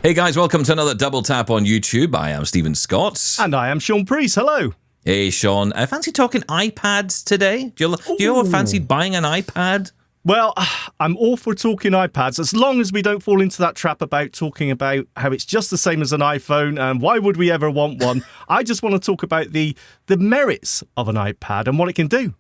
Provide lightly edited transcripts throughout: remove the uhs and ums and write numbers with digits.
Hey guys, welcome to another Double Tap on YouTube. I am Stephen Scott. And I am Shaun Preece. Hello. Hey Shaun, I fancy talking iPads today. Do you ever fancy buying an iPad? Well, I'm all for talking iPads, as long as we don't fall into that trap about talking about how it's just the same as an iPhone and why would we ever want one. I just want to talk about the merits of an iPad and what it can do.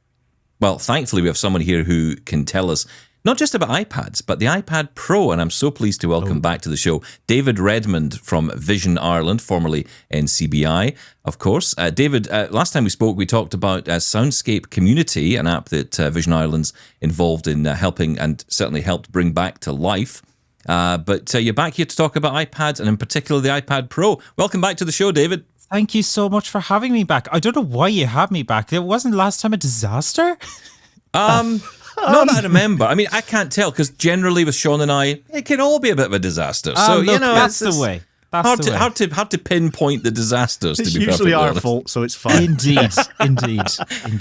Well, thankfully we have someone here who can tell us not just about iPads, but the iPad Pro, and I'm so pleased to welcome back to the show David Redmond from Vision Ireland, formerly NCBI, of course. David, last time we spoke, we talked about Soundscape Community, an app that Vision Ireland's involved in helping and certainly helped bring back to life. But you're back here to talk about iPads, and in particular the iPad Pro. Welcome back to the show, David. Thank you so much for having me back. I don't know why you had me back. It wasn't last time a disaster? Not that I remember. I mean, I can't tell because generally with Shaun and I, it can all be a bit of a disaster. So look, that's the way. That's hard to pinpoint the disasters. It's to be usually our honest. fault, so it's fine. Indeed.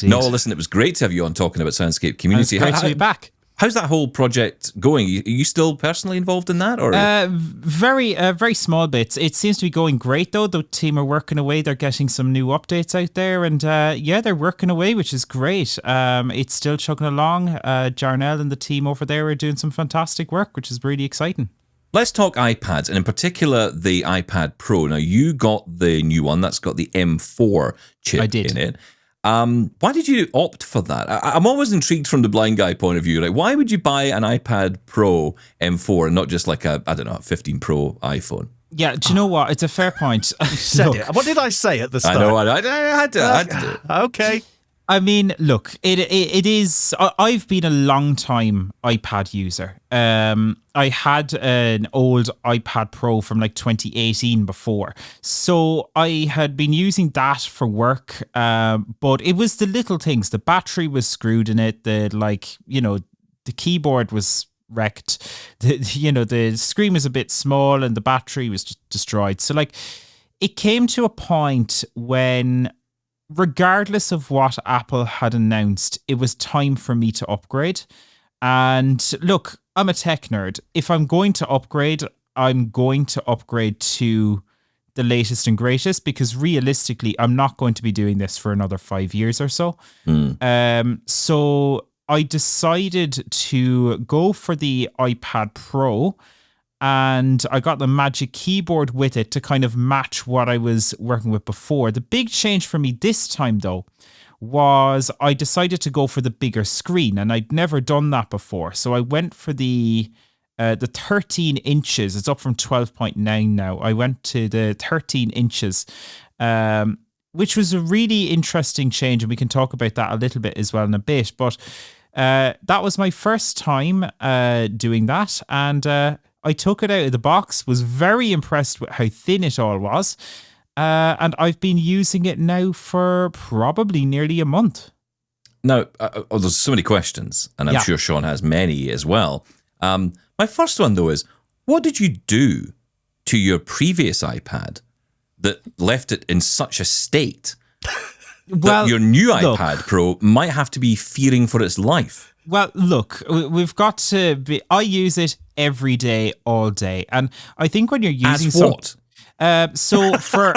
No, listen, it was great to have you on talking about Soundscape Community. It's great to be back. How's that whole project going? Are you still personally involved in that, or very small bits. It seems to be going great though. The team are working away. They're getting some new updates out there, and they're working away, which is great. It's still chugging along. Jarnell and the team over there are doing some fantastic work, which is really exciting. Let's talk iPads, and in particular the iPad Pro. Now, you got the new one that's got the M4 chip in it. Why did you opt for that? I'm always intrigued from the blind guy point of view. Like, why would you buy an iPad Pro M4 and not just like a 15 Pro iPhone? Yeah, do you know what? It's a fair point. Said it. What did I say at the start? I know. I had to do it. Okay. I mean, look, it is. I've been a long time iPad user. I had an old iPad Pro from like 2018 before, so I had been using that for work. But it was the little things. The battery was screwed in it. The keyboard was wrecked. The screen was a bit small and the battery was just destroyed. So like, it came to a point when, regardless of what Apple had announced, it was time for me to upgrade. And look, I'm a tech nerd. If I'm going to upgrade, I'm going to upgrade to the latest and greatest, because realistically, I'm not going to be doing this for another 5 years or so. So I decided to go for the iPad Pro, and I got the Magic Keyboard with it to kind of match what I was working with before. The big change for me this time, though, was I decided to go for the bigger screen, and I'd never done that before. So I went for the 13 inches. It's up from 12.9 now. I went to the 13 inches, which was a really interesting change, and we can talk about that a little bit as well in a bit. But that was my first time doing that, and I took it out of the box, was very impressed with how thin it all was, and I've been using it now for probably nearly a month. Now, there's so many questions, and I'm sure Shaun has many as well. My first one, though, is what did you do to your previous iPad that left it in such a state that your new iPad Pro might have to be fearing for its life? Well, look, we've got to be. I use it every day, all day, and I think when you're using so for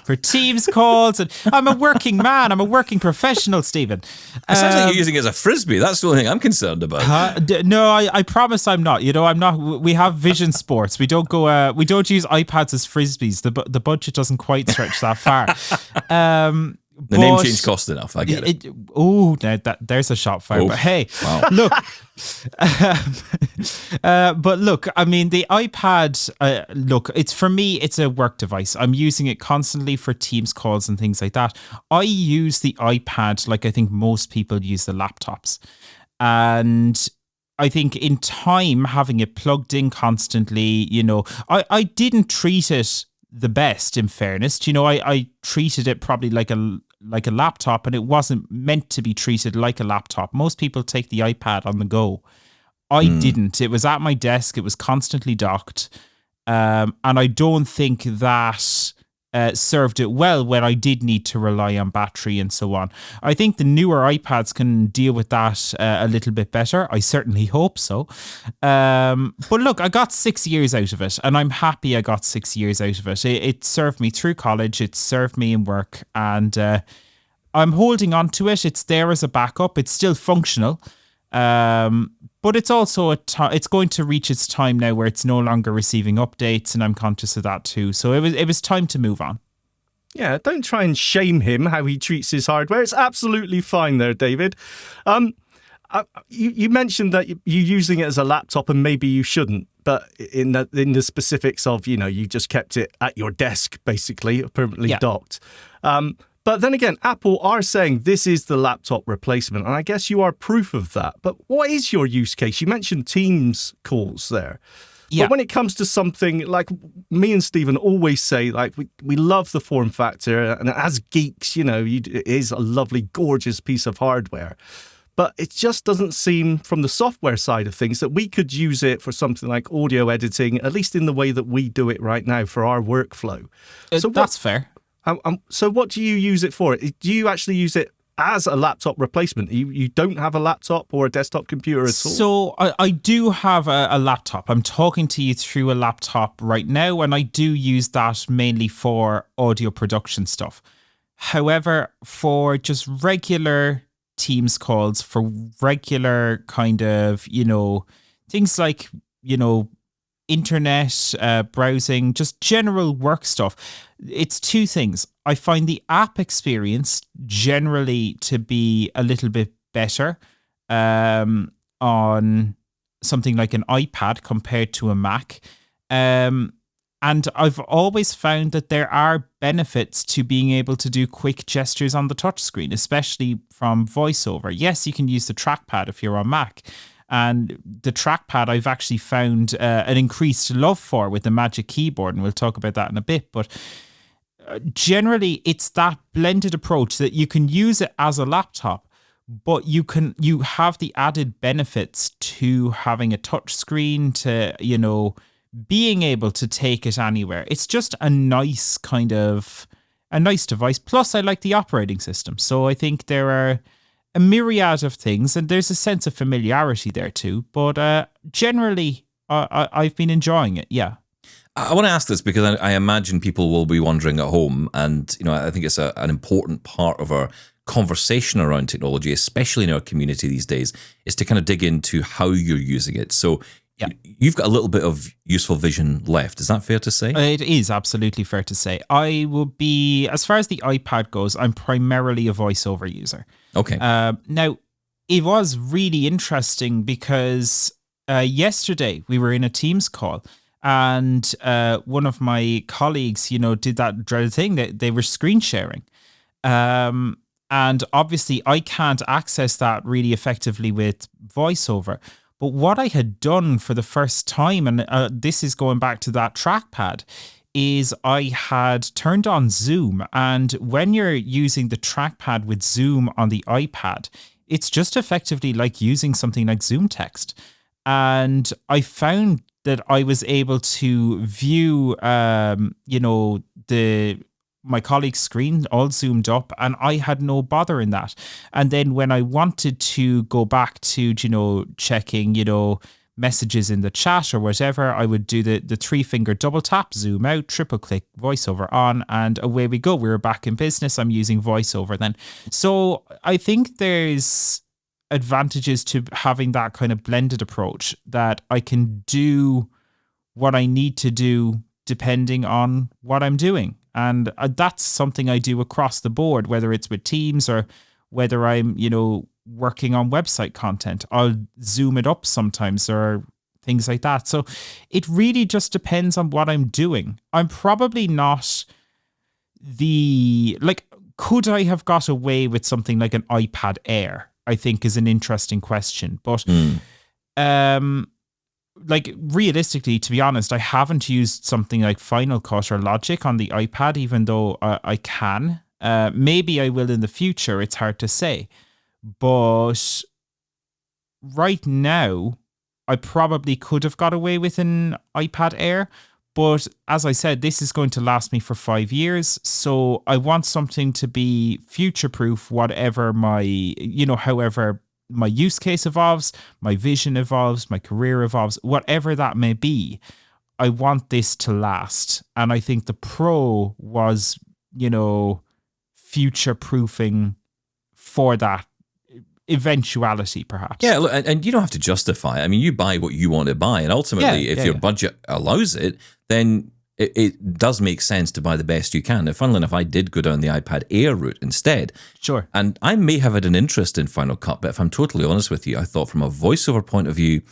for Teams calls, and I'm a working man, I'm a working professional, Stephen. It sounds like you're using it as a frisbee. That's the only thing I'm concerned about. No, I promise I'm not. I'm not. We have Vision Sports. We don't go. We don't use iPads as frisbees. The budget doesn't quite stretch that far. The name change cost enough. I get it. There's a shot fire. But hey, look. But look, I mean, the iPad, it's for me, it's a work device. I'm using it constantly for Teams calls and things like that. I use the iPad like I think most people use the laptops. And I think in time, having it plugged in constantly, I didn't treat it the best, in fairness. I treated it probably like a laptop, and it wasn't meant to be treated like a laptop. Most people take the iPad on the go. I didn't. It was at my desk. It was constantly docked. And I don't think that served it well when I did need to rely on battery and so on. I think the newer iPads can deal with that a little bit better. I certainly hope so. But look, I got 6 years out of it, and I'm happy I got 6 years out of it. It served me through college, it served me in work, and I'm holding on to it. It's there as a backup. It's still functional. But it's also it's going to reach its time now where it's no longer receiving updates, and I'm conscious of that too. So it was time to move on. Yeah, don't try and shame him how he treats his hardware. It's absolutely fine there, David. You mentioned that you're using it as a laptop, and maybe you shouldn't. But in the specifics of, you just kept it at your desk, basically, permanently docked. But then again, Apple are saying this is the laptop replacement, and I guess you are proof of that. But what is your use case? You mentioned Teams calls there. Yeah. But when it comes to something like me and Stephen always say, like, we love the form factor, and as geeks, it is a lovely, gorgeous piece of hardware. But it just doesn't seem, from the software side of things, that we could use it for something like audio editing, at least in the way that we do it right now for our workflow. So that's fair. So what do you use it for? Do you actually use it as a laptop replacement? You don't have a laptop or a desktop computer at all? So I do have a laptop. I'm talking to you through a laptop right now, and I do use that mainly for audio production stuff. However, for just regular Teams calls, for regular kind of, things like, internet, browsing, just general work stuff, it's two things. I find the app experience generally to be a little bit better on something like an iPad compared to a Mac. And I've always found that there are benefits to being able to do quick gestures on the touchscreen, especially from VoiceOver. Yes, you can use the trackpad if you're on Mac. And the trackpad I've actually found an increased love for with the Magic Keyboard, and we'll talk about that in a bit. But generally, it's that blended approach that you can use it as a laptop, but you have the added benefits to having a touchscreen, to, being able to take it anywhere. It's just a nice device. Plus, I like the operating system. So I think there are a myriad of things, and there's a sense of familiarity there too. But generally, I've been enjoying it. Yeah. I want to ask this because I imagine people will be wondering at home, and I think it's an important part of our conversation around technology, especially in our community these days, is to kind of dig into how you're using it. So you've got a little bit of useful vision left. Is that fair to say? It is absolutely fair to say. I will be, as far as the iPad goes, I'm primarily a VoiceOver user. Okay. Now, it was really interesting because yesterday we were in a Teams call, and one of my colleagues, did that dreaded thing that they were screen sharing. And obviously I can't access that really effectively with VoiceOver. But what I had done for the first time, and this is going back to that trackpad, is I had turned on Zoom. And when you're using the trackpad with Zoom on the iPad, it's just effectively like using something like Zoom text. And I found that I was able to view, my colleague's screen all zoomed up, and I had no bother in that. And then when I wanted to go back to, checking, messages in the chat or whatever, I would do the 3-finger double tap, zoom out, triple click, VoiceOver on, and away we go. We were back in business. I'm using VoiceOver then. So I think there's advantages to having that kind of blended approach, that I can do what I need to do depending on what I'm doing. And that's something I do across the board, whether it's with Teams or whether I'm, working on website content. I'll zoom it up sometimes or things like that. So it really just depends on what I'm doing. I'm probably not could I have got away with something like an iPad Air? I think is an interesting question. But realistically, to be honest, I haven't used something like Final Cut or Logic on the iPad, even though I can. Maybe I will in the future. It's hard to say. But right now, I probably could have got away with an iPad Air. But as I said, this is going to last me for 5 years. So I want something to be future proof, whatever however my use case evolves, my vision evolves, my career evolves, whatever that may be. I want this to last. And I think the Pro was, future proofing for that eventuality, perhaps. Yeah, look, and you don't have to justify it. I mean, you buy what you want to buy, and ultimately, if your budget allows it, then it does make sense to buy the best you can. Now, funnily enough, I did go down the iPad Air route instead. Sure. And I may have had an interest in Final Cut, but if I'm totally honest with you, I thought from a voiceover point of view,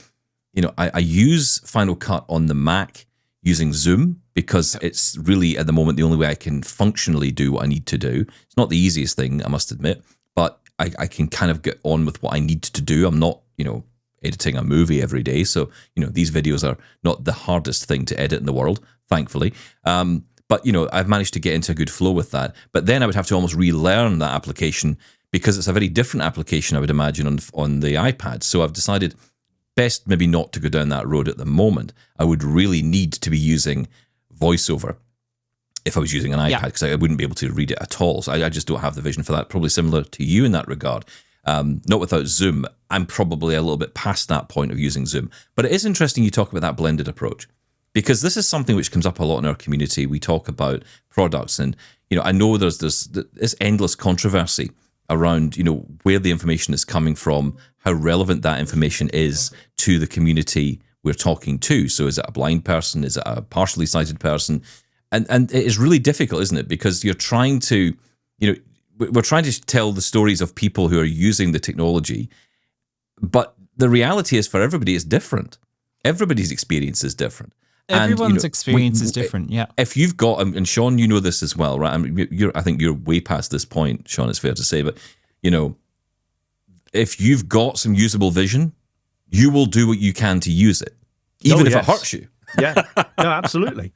I use Final Cut on the Mac using Zoom because it's really, at the moment, the only way I can functionally do what I need to do. It's not the easiest thing, I must admit, but I can kind of get on with what I need to do. I'm not, editing a movie every day. So, these videos are not the hardest thing to edit in the world, thankfully. But, I've managed to get into a good flow with that. But then I would have to almost relearn that application because it's a very different application, I would imagine, on the iPad. So I've decided best maybe not to go down that road at the moment. I would really need to be using VoiceOver if I was using an iPad, because I wouldn't be able to read it at all. So I just don't have the vision for that. Probably similar to you in that regard. Not without Zoom. I'm probably a little bit past that point of using Zoom. But it is interesting you talk about that blended approach, because this is something which comes up a lot in our community. We talk about products, and I know there's this endless controversy around where the information is coming from, how relevant that information is to the community we're talking to. So is it a blind person? Is it a partially sighted person? And it is really difficult, isn't it? Because you're trying to, we're trying to tell the stories of people who are using the technology, but the reality is for everybody it's different. Everybody's experience is different. Everyone's experience is different, yeah. If you've got, and Shaun, you know this as well, right? I mean, I think you're way past this point, Shaun, it's fair to say, but, if you've got some usable vision, you will do what you can to use it, even if it hurts you. Yeah, no, absolutely.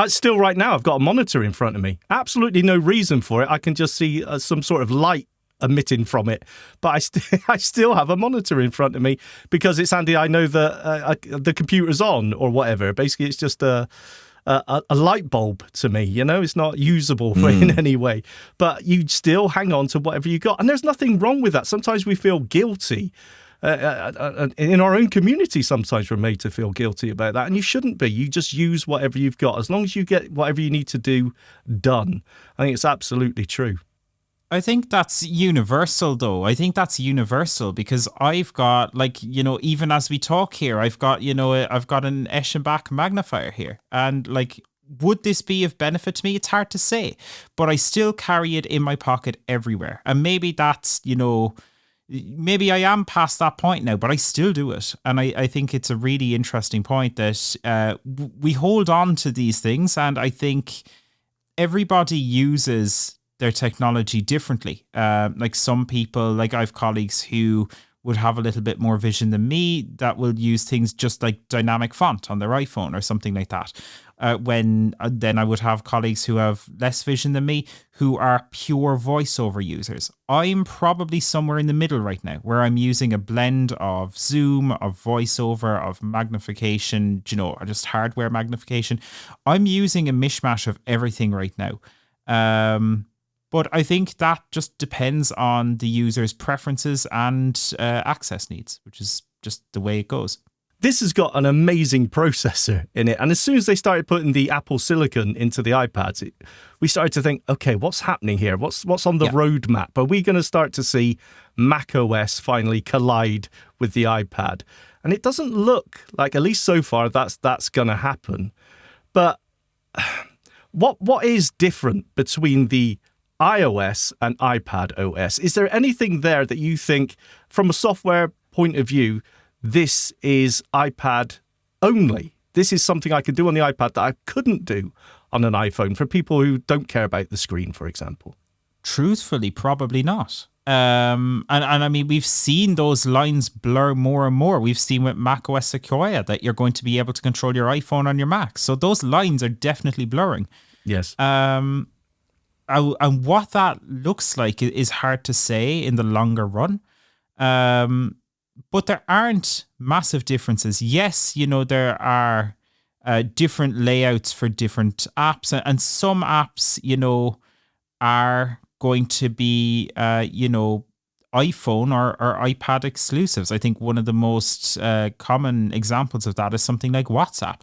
Still right now, I've got a monitor in front of me. Absolutely no reason for it. I can just see some sort of light emitting from it. But I still have a monitor in front of me because it's handy. I know that the computer's on or whatever. Basically, it's just a light bulb to me. It's not usable in any way. But you still hang on to whatever you got. And there's nothing wrong with that. Sometimes we feel guilty. In our own community, sometimes we're made to feel guilty about that, and you shouldn't be. You just use whatever you've got. As long as you get whatever you need to do done, I think it's absolutely true. I think that's universal, though. I think that's universal because I've got, even as we talk here, I've got an Eschenbach magnifier here, and would this be of benefit to me? It's hard to say, but I still carry it in my pocket everywhere, and maybe that's maybe I am past that point now, but I still do it. And I think it's a really interesting point that we hold on to these things. And I think everybody uses their technology differently. Some people, I have colleagues who would have a little bit more vision than me that will use things just like dynamic font on their iPhone or something like that. Then I would have colleagues who have less vision than me who are pure voiceover users. I'm probably somewhere in the middle right now where I'm using a blend of Zoom, of voiceover, of magnification, or just hardware magnification. I'm using a mishmash of everything right now. But I think that just depends on the user's preferences and access needs, which is just the way it goes. This has got an amazing processor in it. And as soon as they started putting the Apple Silicon into the iPads, we started to think, okay, what's happening here? What's on the roadmap? Are we going to start to see Mac OS finally collide with the iPad? And it doesn't look like, at least so far, that's going to happen. But what is different between the iOS and iPad OS? Is there anything there that you think, from a software point of view, this is iPad only? This is something I can do on the iPad that I couldn't do on an iPhone, for people who don't care about the screen, for example? Truthfully, probably not. And I mean, we've seen those lines blur more and more. We've seen with macOS Sequoia that you're going to be able to control your iPhone on your Mac. So those lines are definitely blurring. Yes. And what that looks like is hard to say in the longer run. But there aren't massive differences. Yes, there are different layouts for different apps, and some apps, are going to be, iPhone or iPad exclusives. I think one of the most common examples of that is something like WhatsApp.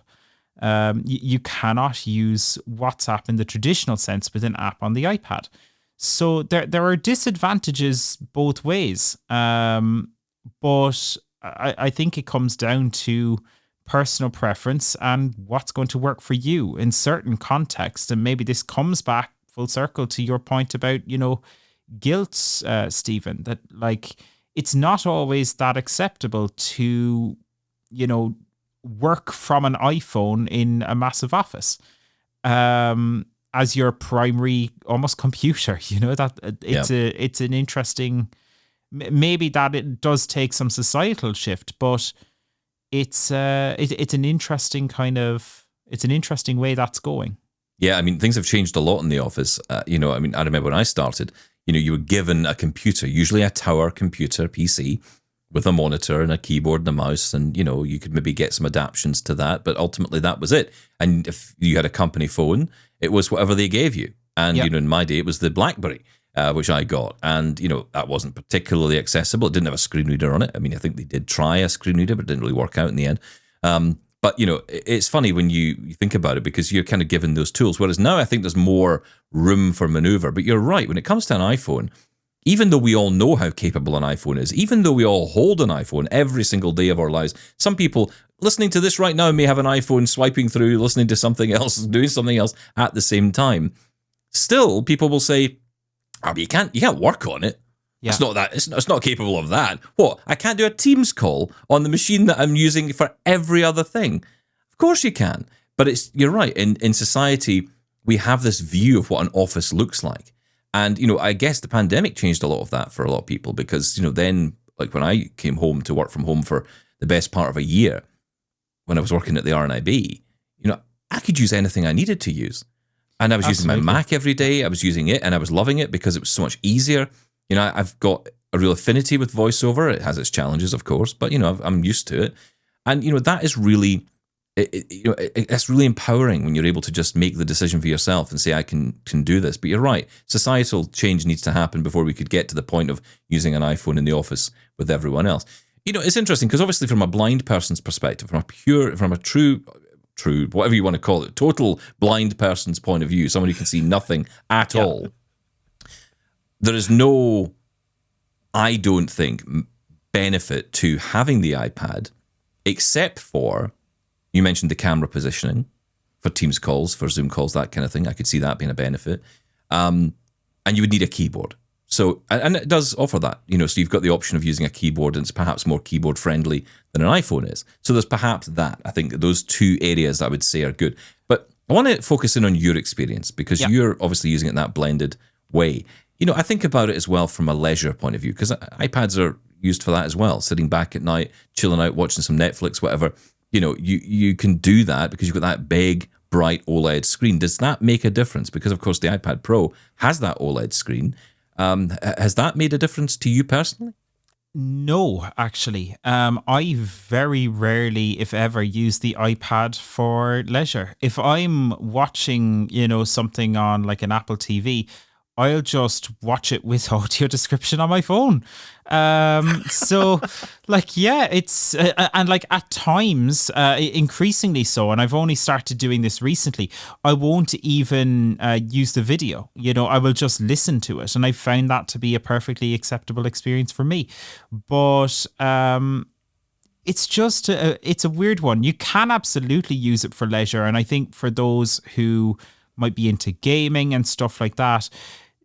You cannot use WhatsApp in the traditional sense with an app on the iPad. So there are disadvantages both ways. But I think it comes down to personal preference and what's going to work for you in certain contexts. And maybe this comes back full circle to your point about, guilt, Stephen, that like it's not always that acceptable to, work from an iPhone in a massive office as your primary almost computer. That it's an interesting, maybe that it does take some societal shift, but it's an interesting way that's going. Yeah, I mean, things have changed a lot in the office. I remember when I started, you were given a computer, usually a tower computer, PC, with a monitor and a keyboard and a mouse, and, you could maybe get some adaptions to that, but ultimately that was it. And if you had a company phone, it was whatever they gave you. And, in my day, it was the BlackBerry, which I got. And, that wasn't particularly accessible. It didn't have a screen reader on it. I mean, I think they did try a screen reader, but it didn't really work out in the end. But, it's funny when you think about it, because you're kind of given those tools. Whereas now I think there's more room for maneuver. But you're right. When it comes to an iPhone, even though we all know how capable an iPhone is, even though we all hold an iPhone every single day of our lives, some people listening to this right now may have an iPhone swiping through, listening to something else, doing something else at the same time. Still, people will say, but you can't work on it. Yeah. It's not capable of that. What? I can't do a Teams call on the machine that I'm using for every other thing. Of course you can. But you're right. In society, we have this view of what an office looks like. And, I guess the pandemic changed a lot of that for a lot of people, because, then, like when I came home to work from home for the best part of a year, when I was working at the RNIB, I could use anything I needed to use. And I was using my Mac every day. I was using it and I was loving it because it was so much easier. I've got a real affinity with voiceover. It has its challenges, of course, but, I'm used to it. And, that is really, it's really empowering when you're able to just make the decision for yourself and say, I can do this. But you're right. Societal change needs to happen before we could get to the point of using an iPhone in the office with everyone else. It's interesting because obviously from a blind person's perspective, from a true, whatever you want to call it, total blind person's point of view, someone who can see nothing at all, there is no, I don't think, benefit to having the iPad, except for, you mentioned the camera positioning for Teams calls, for Zoom calls, that kind of thing. I could see that being a benefit. And you would need a keyboard. So, and it does offer that, so you've got the option of using a keyboard, and it's perhaps more keyboard friendly than an iPhone is. So there's perhaps that. I think those two areas I would say are good. But I want to focus in on your experience, because you're obviously using it in that blended way. I think about it as well from a leisure point of view, because iPads are used for that as well. Sitting back at night, chilling out, watching some Netflix, whatever. You can do that because you've got that big, bright OLED screen. Does that make a difference? Because, of course, the iPad Pro has that OLED screen. Has that made a difference to you personally? No, actually. I very rarely, if ever, use the iPad for leisure. If I'm watching, something on like an Apple TV, I'll just watch it with audio description on my phone. So it's, and like at times, increasingly so, and I've only started doing this recently, I won't even use the video. I will just listen to it. And I found that to be a perfectly acceptable experience for me. But it's just, it's a weird one. You can absolutely use it for leisure. And I think for those who might be into gaming and stuff like that,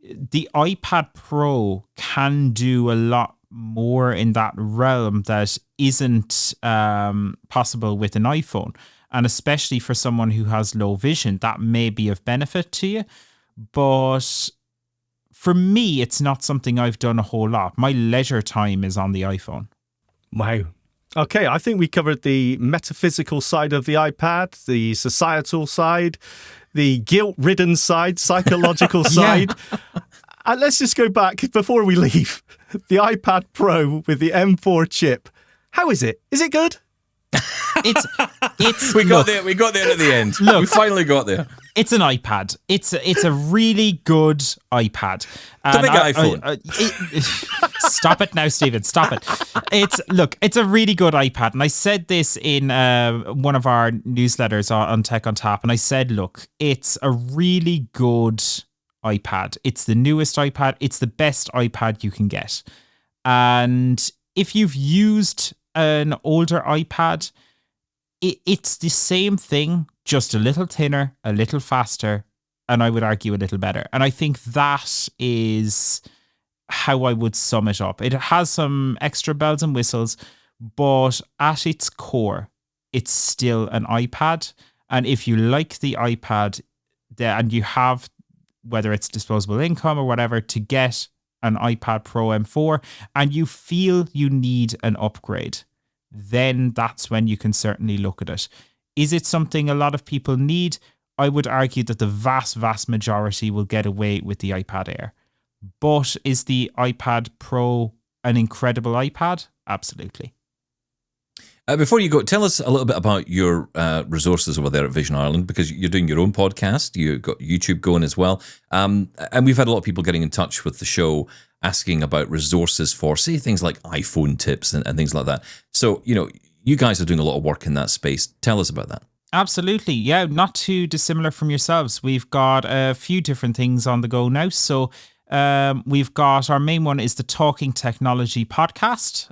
the iPad Pro can do a lot more in that realm that isn't possible with an iPhone. And especially for someone who has low vision, that may be of benefit to you. But for me, it's not something I've done a whole lot. My leisure time is on the iPhone. Wow. Okay, I think we covered the metaphysical side of the iPad, the societal side, the guilt-ridden side, psychological side. And let's just go back before we leave. The iPad Pro with the M4 chip. How is it? Is it good? it's We got there. We got there at the end. Look, we finally got there. It's an iPad. It's a really good iPad. It's a big iPhone. Stop it now, Stephen. Stop it. It's a really good iPad. And I said this in one of our newsletters on Tech on Tap. And I said, look, it's a really good iPad. It's the newest iPad. It's the best iPad you can get. And if you've used an older iPad, it's the same thing, just a little thinner, a little faster, and I would argue a little better. And I think that is how I would sum it up. It has some extra bells and whistles, but at its core, it's still an iPad. And if you like the iPad and you have, whether it's disposable income or whatever, to get an iPad Pro M4 and you feel you need an upgrade, then that's when you can certainly look at it. Is it something a lot of people need? I would argue that the vast, vast majority will get away with the iPad Air. But is the iPad Pro an incredible iPad? Absolutely. Before you go, tell us a little bit about your resources over there at Vision Ireland, because you're doing your own podcast. You've got YouTube going as well. And we've had a lot of people getting in touch with the show asking about resources for, say, things like iPhone tips and things like that. So, you guys are doing a lot of work in that space. Tell us about that. Absolutely. Yeah, not too dissimilar from yourselves. We've got a few different things on the go now. So we've got, our main one is the Talking Technology podcast.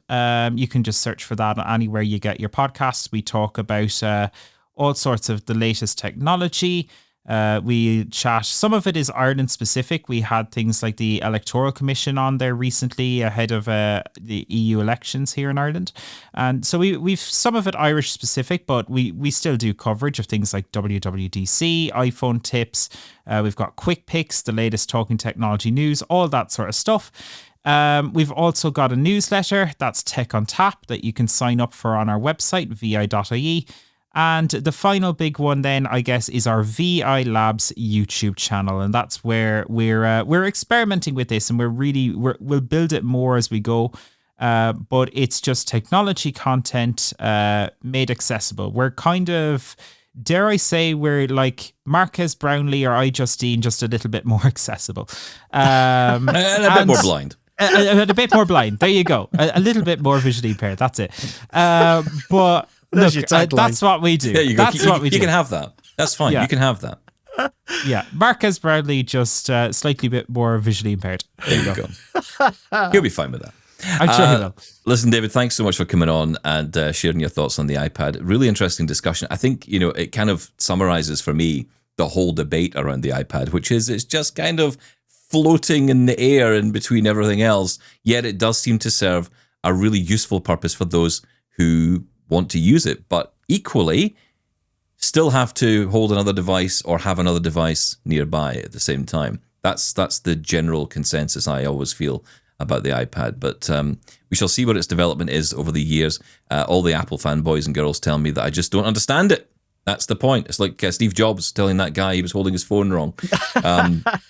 You can just search for that anywhere you get your podcasts. We talk about all sorts of the latest technology. We chat. Some of it is Ireland specific. We had things like the Electoral Commission on there recently ahead of the EU elections here in Ireland. And so we've some of it Irish specific, but we still do coverage of things like WWDC, iPhone tips. We've got quick picks, the latest talking technology news, all that sort of stuff. We've also got a newsletter, that's Tech on Tap, that you can sign up for on our website, vi.ie. And the final big one then, I guess, is our VI Labs YouTube channel. And that's where we're experimenting with this, and we'll build it more as we go. But it's just technology content made accessible. We're kind of, dare I say, we're like Marques Brownlee or iJustine, just a little bit more accessible. And a bit more blind. A bit more blind. There you go. A little bit more visually impaired. That's it. But look, that's what we do. There you go. That's what we do. You can have that. That's fine. Yeah. You can have that. Yeah. Marques Brownlee, just slightly bit more visually impaired. There you go. He'll be fine with that. I'm sure he will. Listen, David, thanks so much for coming on and sharing your thoughts on the iPad. Really interesting discussion. I think, it kind of summarizes for me the whole debate around the iPad, which is it's just kind of floating in the air in between everything else, yet it does seem to serve a really useful purpose for those who want to use it, but equally still have to hold another device or have another device nearby at the same time. That's the general consensus I always feel about the iPad, but we shall see what its development is over the years. All the Apple fanboys and girls tell me that I just don't understand it. That's the point. It's like Steve Jobs telling that guy he was holding his phone wrong.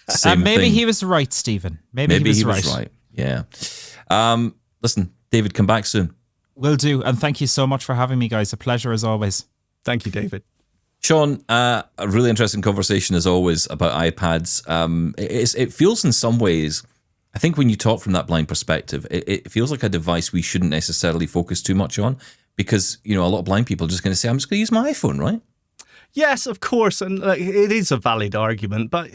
Same maybe thing. he was right, Stephen. Maybe he was right. Yeah. Listen, David, come back soon. Will do. And thank you so much for having me, guys. A pleasure as always. Thank you, David. Shaun, a really interesting conversation as always about iPads. It feels in some ways, I think when you talk from that blind perspective, it feels like a device we shouldn't necessarily focus too much on, because, a lot of blind people are just going to say, I'm just going to use my iPhone, right? Yes, of course. And it is a valid argument. But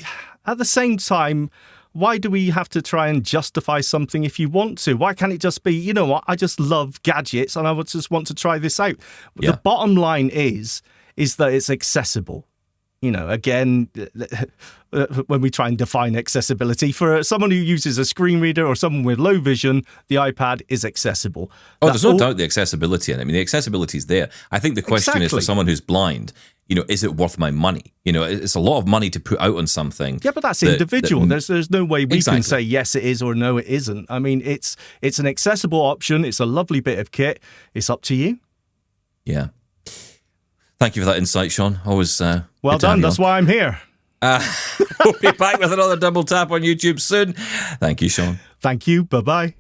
at the same time, why do we have to try and justify something if you want to? Why can't it just be, you know what, I just love gadgets and I would just want to try this out. Yeah. The bottom line is that it's accessible. Again, when we try and define accessibility, for someone who uses a screen reader or someone with low vision, the iPad is accessible. Oh, there's no doubt the accessibility in it. I mean, the accessibility is there. I think the question is, for someone who's blind, is it worth my money? It's a lot of money to put out on something. Yeah, but that's individual. There's no way we can say yes it is or no it isn't. I mean, it's an accessible option. It's a lovely bit of kit. It's up to you. Yeah. Thank you for that insight, Shaun. Always well done. That's why I'm here. We'll be back with another double tap on YouTube soon. Thank you, Shaun. Thank you. Bye-bye.